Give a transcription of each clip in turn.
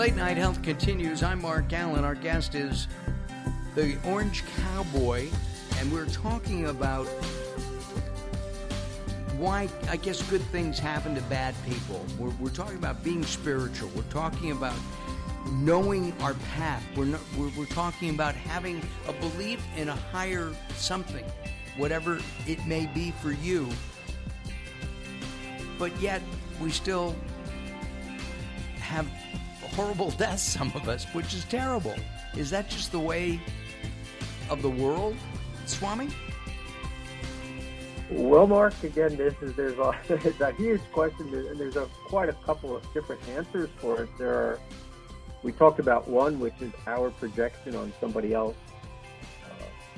Late Night Health continues. I'm Mark Allen. Our guest is the Orange Cowboy, and we're talking about why, I guess, good things happen to bad people. We're talking about being spiritual. We're talking about knowing our path. We're talking about having a belief in a higher something, whatever it may be for you. But yet, we still have horrible deaths, some of us, which is terrible. Is that just the way of the world, Swami? Well, Mark, again, there's a huge question, and there's quite a couple of different answers for it. We talked about one, which is our projection on somebody else.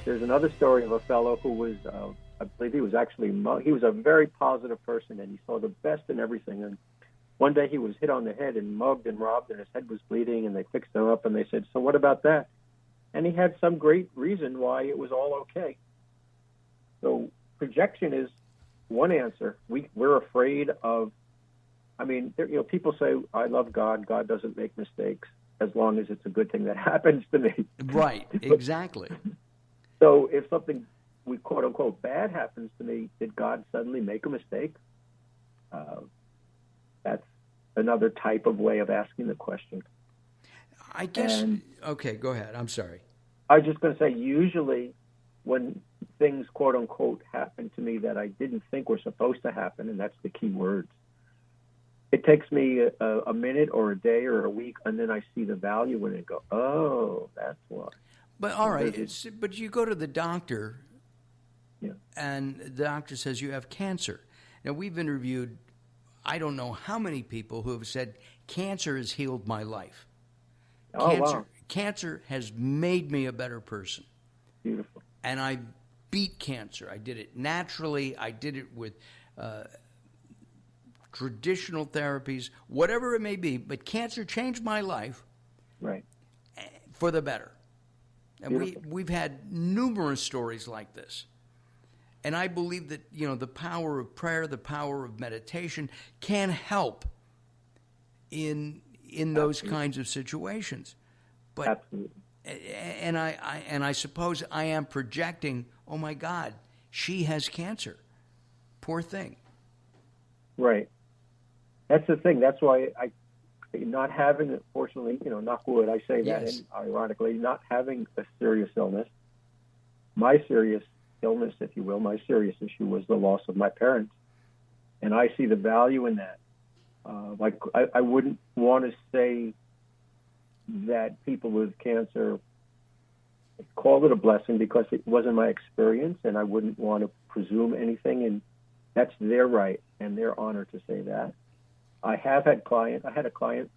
There's another story of a fellow who was, I believe he was a very positive person, and he saw the best in everything. And one day he was hit on the head and mugged and robbed, and his head was bleeding, and they fixed him up, and they said, so what about that? And he had some great reason why it was all okay. So projection is one answer. We're afraid of, people say, I love God. God doesn't make mistakes as long as it's a good thing that happens to me. Right, exactly. So if something, we quote unquote, bad happens to me, did God suddenly make a mistake? That's another type of way of asking the question. I guess, okay, go ahead. I'm sorry. I was just going to say, usually when things, quote unquote, happen to me that I didn't think were supposed to happen, and that's the key words, it takes me a minute or a day or a week, and then I see the value in it and go, oh, that's why. But all right, but you go to the doctor, yeah, and the doctor says you have cancer. Now, we've interviewed, I don't know how many people who have said, cancer has healed my life. Oh, wow. Cancer has made me a better person. Beautiful. And I beat cancer. I did it naturally. I did it with traditional therapies, whatever it may be. But cancer changed my life, right, for the better. And Beautiful. we've had numerous stories like this. And I believe that, the power of prayer, the power of meditation can help in those kinds of situations. But Absolutely. And I suppose I am projecting, oh my God, she has cancer. Poor thing. Right. That's the thing. That's why not having, fortunately, knock wood, I say that, Yes. and ironically, not having a serious illness. My serious illness, if you will, my serious issue was the loss of my parents. And I see the value in that. I wouldn't want to say that people with cancer call it a blessing because it wasn't my experience, and I wouldn't want to presume anything, and that's their right and their honor to say that. I had a client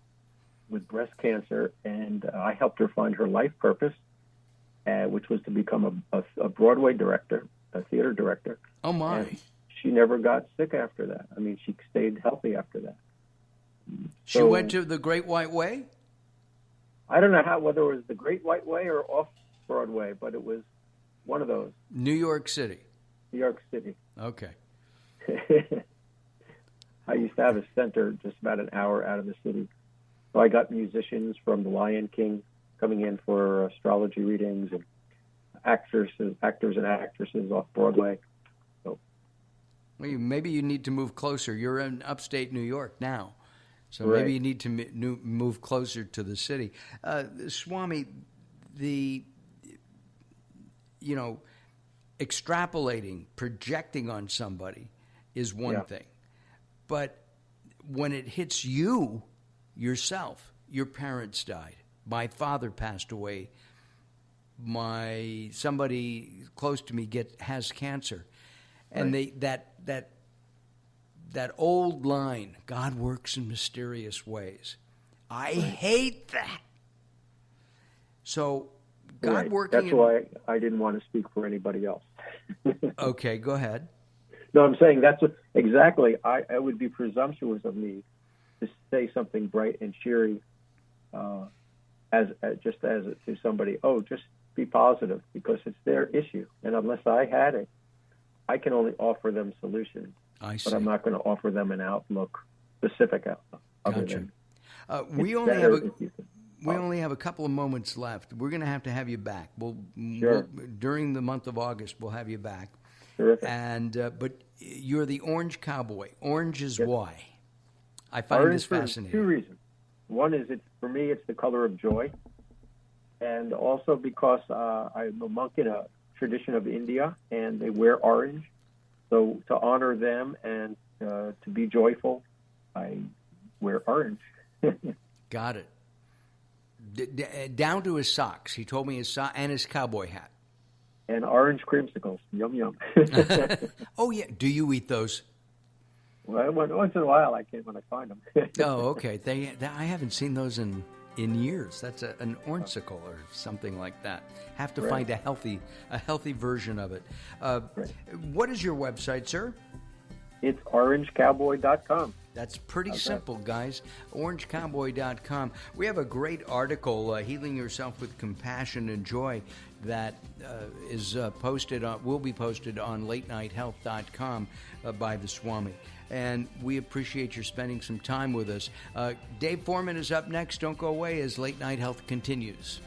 with breast cancer, and I helped her find her life purpose, which was to become a Broadway director, a theater director. Oh, my. And she never got sick after that. I mean, she stayed healthy after that. She went to the Great White Way? I don't know whether it was the Great White Way or off Broadway, but it was one of those. New York City. New York City. Okay. I used to have a center just about an hour out of the city. So I got musicians from The Lion King coming in for astrology readings, and actors and actresses off Broadway. So maybe you need to move closer. You're in upstate New York now. So right. Maybe you need to move closer to the city. Swami, extrapolating, projecting on somebody is one thing. But when it hits you, yourself, your parents died. My father passed away. Somebody close to me has cancer. And right. That old line, God works in mysterious ways. I hate that. So God right. working. That's why I didn't want to speak for anybody else. Okay, go ahead. No, I'm saying that's exactly. It would be presumptuous of me to say something bright and cheery, as to somebody. Oh, just be positive because it's their issue, and unless I had it, I can only offer them solutions. I see. But I'm not going to offer them an outlook, specific outlook. Gotcha. We It's only better have a if you can we only have a couple of moments left. We're going to have you back. Sure. During the month of August, we'll have you back. Terrific. And but you're the Orange Cowboy. Orange is Yes. why. I find Orange this for fascinating. two reasons. One is for me, it's the color of joy, and also because I'm a monk in a tradition of India, and they wear orange. So to honor them and to be joyful, I wear orange. Got it. Down to his socks. He told me his and his cowboy hat. And orange creamsicles. Yum, yum. Oh, yeah. Do you eat those? Well, once in a while I can when I find them. Oh, okay. I haven't seen those in years. That's an ornsicle or something like that. Have to find a healthy version of it. What is your website, sir? It's orangecowboy.com. That's pretty simple, guys. OrangeCowboy.com. We have a great article, Healing Yourself with Compassion and Joy, that will be posted on LateNightHealth.com by the Swami. And we appreciate your spending some time with us. Dave Foreman is up next. Don't go away as Late Night Health continues.